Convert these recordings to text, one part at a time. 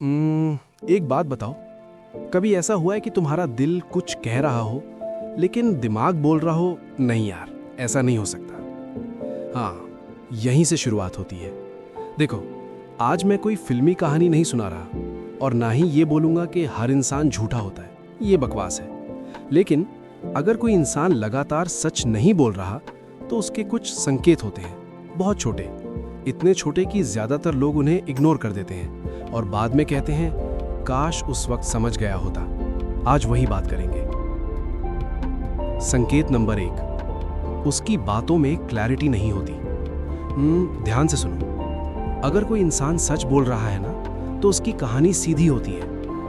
एक बात बताओ, कभी ऐसा हुआ है कि तुम्हारा दिल कुछ कह रहा हो लेकिन दिमाग बोल रहा हो नहीं यार, ऐसा नहीं हो सकता। हाँ, यहीं से शुरुआत होती है। देखो, आज मैं कोई फिल्मी कहानी नहीं सुना रहा और ना ही ये बोलूँगा कि हर इंसान झूठा होता है, ये बकवास है। लेकिन अगर कोई इंसान लगातार सच नहीं बोल रहा तो उसके कुछ संकेत होते हैं, बहुत छोटे, इतने छोटे कि ज़्यादातर लोग उन्हें इग्नोर कर देते हैं और बाद में कहते हैं काश उस वक्त समझ गया होता। आज वही बात करेंगे। संकेत नंबर 1, उसकी बातों में क्लैरिटी नहीं होती। ध्यान से सुनो, अगर कोई इंसान सच बोल रहा है ना तो उसकी कहानी सीधी होती है,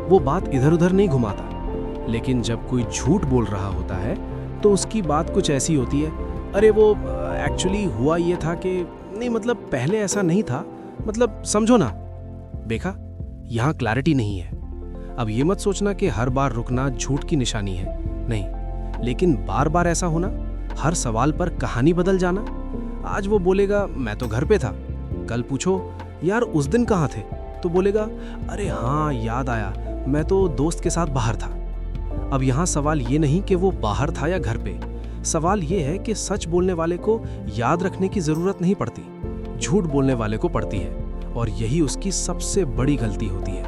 वो बात इधर उधर नहीं घुमाता। लेकिन जब कोई झूठ बोल रहा होता है तो उसकी बात कुछ ऐसी होती है, अरे वो एक्चुअली हुआ ये था कि नहीं, मतलब पहले ऐसा नहीं था, मतलब समझो ना। देखा, यहाँ क्लैरिटी नहीं है। अब ये मत सोचना कि हर बार रुकना झूठ की निशानी है, नहीं, लेकिन बार बार ऐसा होना, हर सवाल पर कहानी बदल जाना। आज वो बोलेगा मैं तो घर पे था, कल पूछो यार उस दिन कहाँ थे, तो बोलेगा अरे हाँ याद आया, मैं तो दोस्त के साथ बाहर था। अब यहाँ सवाल ये नहीं कि वो बाहर था या घर पे, सवाल ये है कि सच बोलने वाले को याद रखने की जरूरत नहीं पड़ती, झूठ बोलने वाले को पड़ती है, और यही उसकी सबसे बड़ी गलती होती है।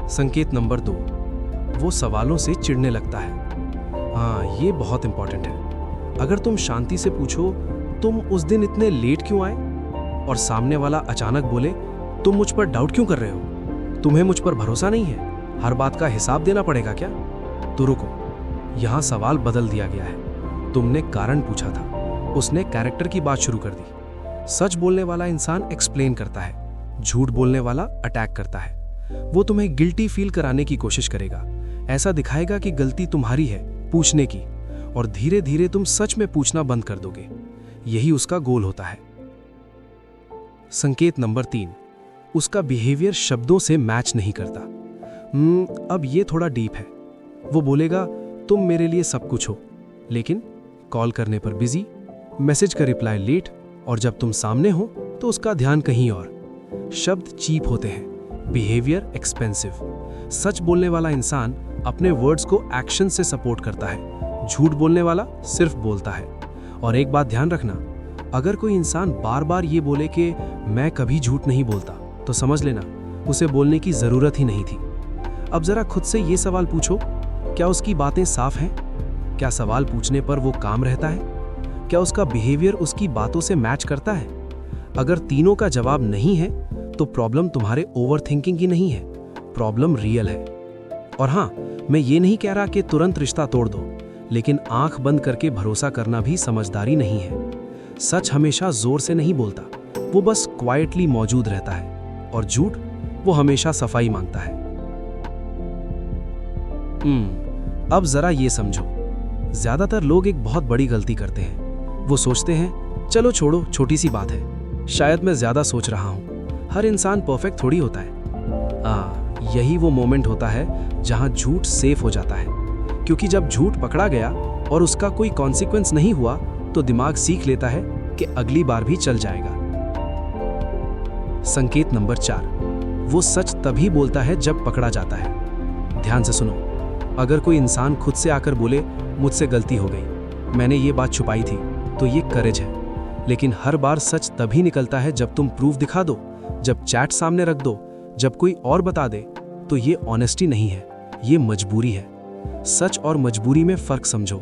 संकेत नंबर 2, वो सवालों से चिढ़ने लगता है। हाँ, ये बहुत इंपॉर्टेंट है। अगर तुम शांति से पूछो तुम उस दिन इतने लेट क्यों आए, और सामने वाला अचानक बोले तुम मुझ पर डाउट क्यों कर रहे हो, तुम्हें मुझ पर भरोसा नहीं है, हर बात का हिसाब देना पड़ेगा क्या, तो रुको, यहाँ सवाल बदल दिया गया है। तुमने कारण पूछा था, उसने कैरेक्टर की बात शुरू कर दी। सच बोलने वाला इंसान एक्सप्लेन करता है, झूठ बोलने वाला अटैक करता है। वो तुम्हें गिल्टी फील कराने की कोशिश करेगा, ऐसा दिखाएगा कि गलती तुम्हारी है पूछने की, और धीरे धीरे तुम सच में पूछना बंद कर दोगे। यही उसका गोल होता है। संकेत नंबर 3, उसका बिहेवियर शब्दों से मैच नहीं करता। अब ये थोड़ा डीप है। वो बोलेगा तुम मेरे लिए सब कुछ हो, लेकिन कॉल करने पर बिजी, मैसेज का रिप्लाई लेट, और जब तुम सामने हो तो उसका ध्यान कहीं और। शब्द चीप होते हैं, बिहेवियर एक्सपेंसिव। सच बोलने वाला इंसान अपने वर्ड्स को एक्शन से सपोर्ट करता है, झूठ बोलने वाला सिर्फ बोलता है। और एक बात ध्यान रखना, अगर कोई इंसान बार बार ये बोले कि मैं कभी झूठ नहीं बोलता, तो समझ लेना उसे बोलने की जरूरत ही नहीं थी। अब जरा खुद से ये सवाल पूछो, क्या उसकी बातें साफ हैं? क्या सवाल पूछने पर वो काम रहता है? क्या उसका बिहेवियर उसकी बातों से मैच करता है? अगर तीनों का जवाब नहीं है तो प्रॉब्लम तुम्हारे ओवरथिंकिंग की नहीं है, प्रॉब्लम रियल है। और हाँ, मैं ये नहीं कह रहा कि तुरंत रिश्ता तोड़ दो, लेकिन आंख बंद करके भरोसा करना भी समझदारी नहीं है। सच हमेशा जोर से नहीं बोलता, वो बस क्वाइटली मौजूद रहता है, और झूठ वो हमेशा सफाई मांगता है। अब जरा ये समझो, ज्यादातर लोग एक बहुत बड़ी गलती करते हैं। वो सोचते हैं चलो छोड़ो, छोटी सी बात है, शायद मैं ज्यादा सोच रहा हूं, हर इंसान परफेक्ट थोड़ी होता है। यही वो मोमेंट होता है जहां झूठ सेफ हो जाता है, क्योंकि जब झूठ पकड़ा गया और उसका कोई कॉन्सिक्वेंस नहीं हुआ तो दिमाग सीख लेता है कि अगली बार भी चल जाएगा। संकेत नंबर 4, वो सच तभी बोलता है जब पकड़ा जाता है। ध्यान से सुनो, अगर कोई इंसान खुद से आकर बोले मुझसे गलती हो गई, मैंने ये बात छुपाई थी, तो ये करेज है। लेकिन हर बार सच तभी निकलता है जब तुम प्रूफ दिखा दो, जब चैट सामने रख दो, जब कोई और बता दे, तो ये ऑनेस्टी नहीं है, ये मजबूरी है। सच और मजबूरी में फर्क समझो।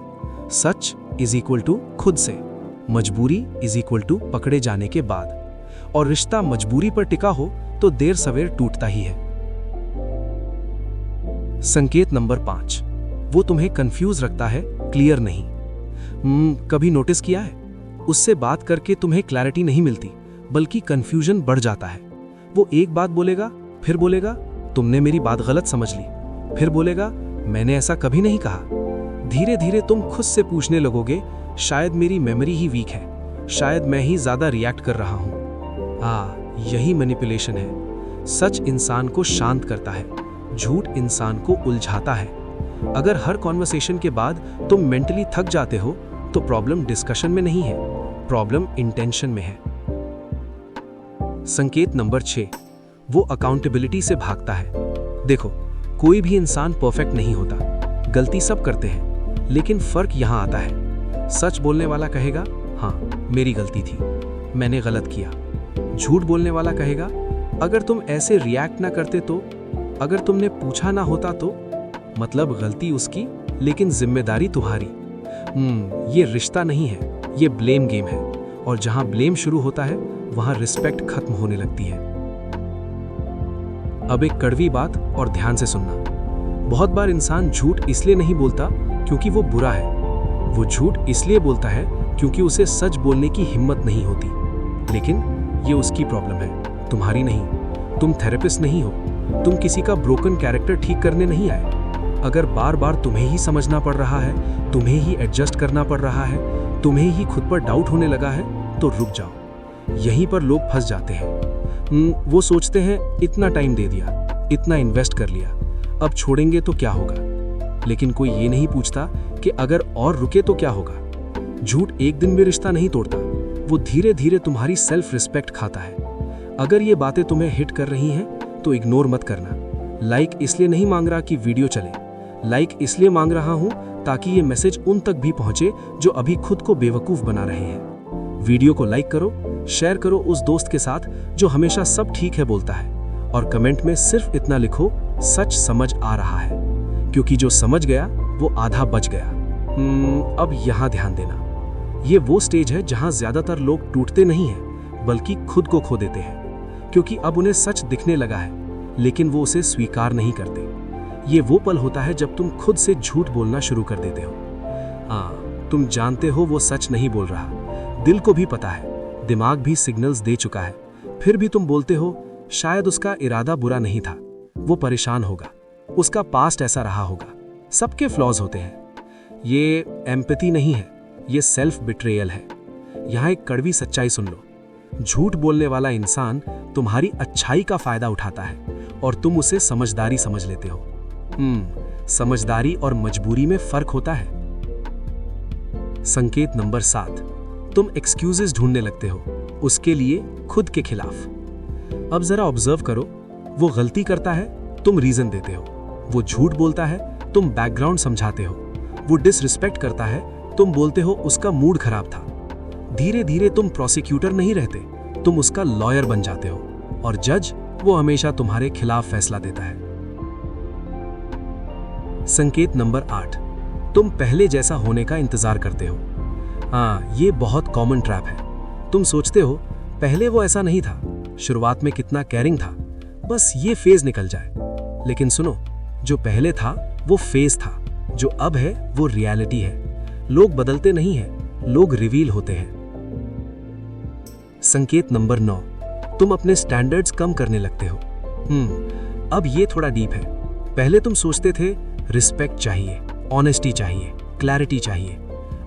सच इज इक्वल टू खुद से, मजबूरी इज इक्वल टू पकड़े जाने के बाद। और रिश्ता मजबूरी पर टिका हो तो देर सवेर टूटता ही है। संकेत नंबर 5, वो तुम्हें कंफ्यूज रखता है, क्लियर नहीं। कभी नोटिस किया है, उससे बात करके तुम्हें क्लैरिटी नहीं मिलती, बल्कि कंफ्यूजन बढ़ जाता है। वो एक बात बोलेगा, फिर बोलेगा तुमने मेरी बात गलत समझ ली, फिर बोलेगा मैंने ऐसा कभी नहीं कहा। धीरे धीरे तुम खुद से पूछने लगोगे शायद मेरी मेमोरी ही वीक है, शायद मैं ही ज्यादा रिएक्ट कर रहा हूं। यही मैनिपुलेशन है। सच इंसान को शांत करता है, झूठ इंसान को उलझाता है। अगर हर कॉन्वर्सेशन के बाद तुम मेंटली थक जाते हो तो प्रॉब्लम डिस्कशन में नहीं है, प्रॉब्लम इंटेंशन में है। संकेत नंबर 6, वो अकाउंटेबिलिटी से भागता है। देखो, कोई भी इंसान परफेक्ट नहीं होता, गलती सब करते हैं, लेकिन फर्क यहाँ आता है। सच बोलने वाला कहेगा, हाँ मेरी गलती थी, मैंने गलत किया। झूठ बोलने वाला कहेगा, अगर तुम ऐसे रिएक्ट ना करते तो, अगर तुमने पूछा ना होता तो। मतलब गलती उसकी, लेकिन जिम्मेदारी तुम्हारी। ये रिश्ता नहीं है, ये ब्लेम गेम है, और जहां ब्लेम शुरू होता है वहां रिस्पेक्ट खत्म होने लगती है। अब एक कड़वी बात, और ध्यान से सुनना। बहुत बार इंसान झूठ इसलिए नहीं बोलता क्योंकि वो बुरा है, वो झूठ इसलिए बोलता है क्योंकि उसे सच बोलने की हिम्मत नहीं होती। लेकिन ये उसकी प्रॉब्लम है, तुम्हारी नहीं। तुम थेरेपिस्ट नहीं हो, तुम किसी का ब्रोकन कैरेक्टर ठीक करने नहीं आए। अगर बार बार तुम्हें ही समझना पड़ रहा है, तुम्हें ही एडजस्ट करना पड़ रहा है, तुम्हें ही खुद पर डाउट होने लगा है, तो रुक जाओ। यहीं पर लोग फंस जाते हैं। वो सोचते हैं इतना टाइम दे दिया, इतना इन्वेस्ट कर लिया, अब छोड़ेंगे तो क्या होगा। लेकिन कोई ये नहीं पूछता कि अगर और रुके तो क्या होगा। झूठ एक दिन में रिश्ता नहीं तोड़ता, वो धीरे धीरे तुम्हारी सेल्फ रिस्पेक्ट खाता है। अगर ये बातें तुम्हें हिट कर रही हैं तो इग्नोर मत करना। लाइक इसलिए नहीं मांग रहा कि वीडियो चले, लाइक इसलिए मांग रहा हूं ताकि ये मैसेज उन तक भी पहुंचे जो अभी खुद को बेवकूफ बना रहे हैं। वीडियो को लाइक करो, शेयर करो उस दोस्त के साथ जो हमेशा सब ठीक है बोलता है, और कमेंट में सिर्फ इतना लिखो, सच समझ आ रहा है, क्योंकि जो समझ गया वो आधा बच गया। अब यहाँ ध्यान देना, ये वो स्टेज है जहां ज्यादातर लोग टूटते नहीं हैं, बल्कि खुद को खो देते हैं, क्योंकि अब उन्हें सच दिखने लगा है, लेकिन वो उसे स्वीकार नहीं करते। ये वो पल होता है जब तुम खुद से झूठ बोलना शुरू कर देते हो। तुम जानते हो वो सच नहीं बोल रहा, दिल को भी पता है, दिमाग भी सिग्नल्स दे चुका है, फिर भी तुम बोलते हो शायद उसका इरादा बुरा नहीं था, वो परेशान होगा, उसका पास्ट ऐसा रहा होगा। सबके फ्लॉज होते हैं। ये एम्पैथी नहीं है, ये सेल्फ बिट्रेयल है। यहाँ एक कड़वी सच्चाई सुन लो, झूठ बोलने वाला इंसान तुम्हारी अच्छाई का फायदा उठाता है और तुम उसे समझदारी समझ लेते हो। समझदारी और मजबूरी में फर्क होता है। संकेत नंबर 7, तुम एक्सक्यूजेस ढूंढने लगते हो, उसके लिए खुद के खिलाफ। अब जरा ऑब्जर्व करो, वो गलती करता है, तुम रीजन देते हो। वो झूठ बोलता है, तुम बैकग्राउंड समझाते हो। वो डिसरिस्पेक्ट करता है, तुम बोलते हो उसका मूड खराब था। धीरे धीरे तुम प्रोसिक्यूटर नहीं रहते, तुम उसका लॉयर बन जाते हो, और जज वो हमेशा तुम्हारे खिलाफ फैसला देता है। संकेत नंबर 8, तुम पहले जैसा होने का इंतजार करते हो। ये बहुत कॉमन ट्रैप है। तुम सोचते हो पहले वो ऐसा नहीं था, शुरुआत में कितना केयरिंग था, बस ये फेज निकल जाए। लेकिन सुनो, जो पहले था वो फेज था, जो अब है वो रियलिटी है। लोग बदलते नहीं हैं, लोग रिवील होते हैं। संकेत नंबर 9, तुम अपने स्टैंडर्ड्स कम करने लगते हो। अब ये थोड़ा डीप है। पहले तुम सोचते थे रिस्पेक्ट चाहिए, ऑनेस्टी चाहिए, क्लैरिटी चाहिए।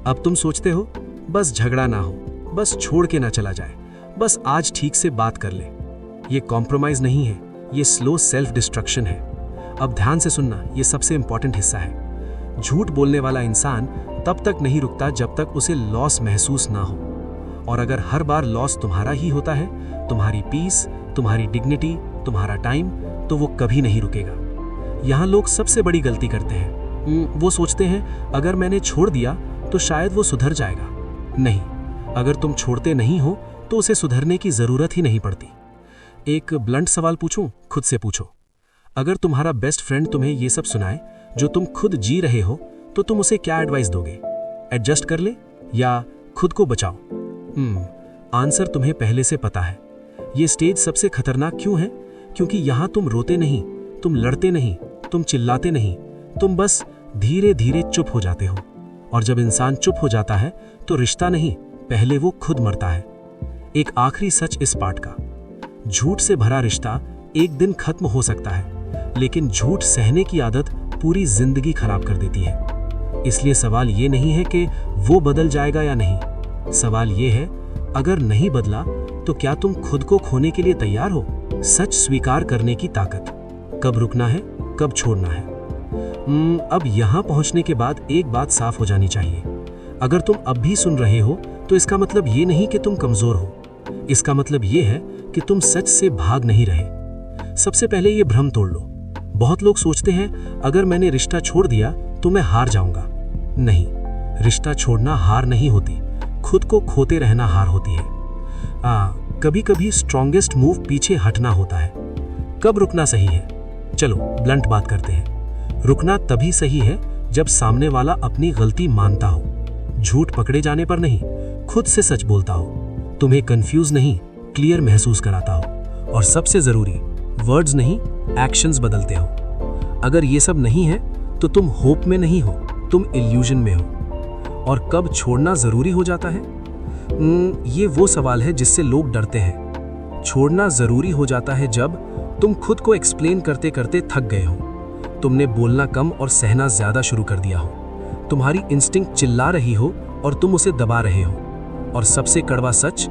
अब तुम सोचते हो बस झगड़ा ना हो, बस छोड़ के ना चला जाए, बस आज ठीक से बात कर ले। ये कॉम्प्रोमाइज नहीं है, ये स्लो सेल्फ डिस्ट्रक्शन है। अब ध्यान से सुनना, ये सबसे इंपॉर्टेंट हिस्सा है। झूठ बोलने वाला इंसान तब तक नहीं रुकता जब तक उसे लॉस महसूस ना हो। और अगर हर बार लॉस तुम्हारा ही होता है, तुम्हारी पीस, तुम्हारी डिग्निटी, तुम्हारा टाइम, तो वो कभी नहीं रुकेगा। यहाँ लोग सबसे बड़ी गलती करते हैं। वो सोचते हैं अगर मैंने छोड़ दिया तो शायद वो सुधर जाएगा। नहीं, अगर तुम छोड़ते नहीं हो तो उसे सुधरने की जरूरत ही नहीं पड़ती। एक ब्लंट सवाल पूछूं, खुद से पूछो, अगर तुम्हारा बेस्ट फ्रेंड तुम्हें ये सब सुनाए जो तुम खुद जी रहे हो, तो तुम उसे क्या एडवाइस दोगे? एडजस्ट कर ले या खुद को बचाओ? आंसर तुम्हें पहले से पता है। ये स्टेज सबसे खतरनाक क्यों है? क्योंकि यहाँ तुम रोते नहीं, तुम लड़ते नहीं, तुम चिल्लाते नहीं, तुम बस धीरे धीरे चुप हो जाते हो। और जब इंसान चुप हो जाता है तो रिश्ता नहीं, पहले वो खुद मरता है। एक आखिरी सच इस पार्ट का, झूठ से भरा रिश्ता एक दिन खत्म हो सकता है, लेकिन झूठ सहने की आदत पूरी जिंदगी खराब कर देती है। इसलिए सवाल ये नहीं है कि वो बदल जाएगा या नहीं, सवाल ये है अगर नहीं बदला तो क्या तुम खुद को खोने के लिए तैयार हो? सच स्वीकार करने की ताकत, कब रुकना है, कब छोड़ना है। अब यहां पहुंचने के बाद एक बात साफ हो जानी चाहिए। अगर तुम अब भी सुन रहे हो तो इसका मतलब ये नहीं कि तुम कमजोर हो, इसका मतलब ये है कि तुम सच से भाग नहीं रहे। सबसे पहले ये भ्रम तोड़ लो। बहुत लोग सोचते हैं अगर मैंने रिश्ता छोड़ दिया तो मैं हार जाऊंगा। नहीं, रिश्ता छोड़ना हार नहीं होती, खुद को खोते रहना हार होती है। कभी कभी स्ट्रॉन्गेस्ट मूव पीछे हटना होता है। कब रुकना सही है? चलो ब्लंट बात करते हैं। रुकना तभी सही है जब सामने वाला अपनी गलती मानता हो, झूठ पकड़े जाने पर नहीं, खुद से सच बोलता हो, तुम्हें कंफ्यूज नहीं क्लियर महसूस कराता हो, और सबसे जरूरी वर्ड्स नहीं एक्शंस बदलते हो। अगर ये सब नहीं है तो तुम होप में नहीं हो, तुम इल्यूजन में हो। और कब छोड़ना जरूरी हो जाता है? ये वो सवाल है जिससे लोग डरते हैं। छोड़ना जरूरी हो जाता है जब तुम खुद को एक्सप्लेन करते करते थक गए हो, तुमने बोलना कम और सहना ज्यादा शुरू कर दिया हो, तुम्हारी इंस्टिंक्ट चिल्ला रही हो और तुम उसे दबा रहे हो, और सबसे कड़वा सच,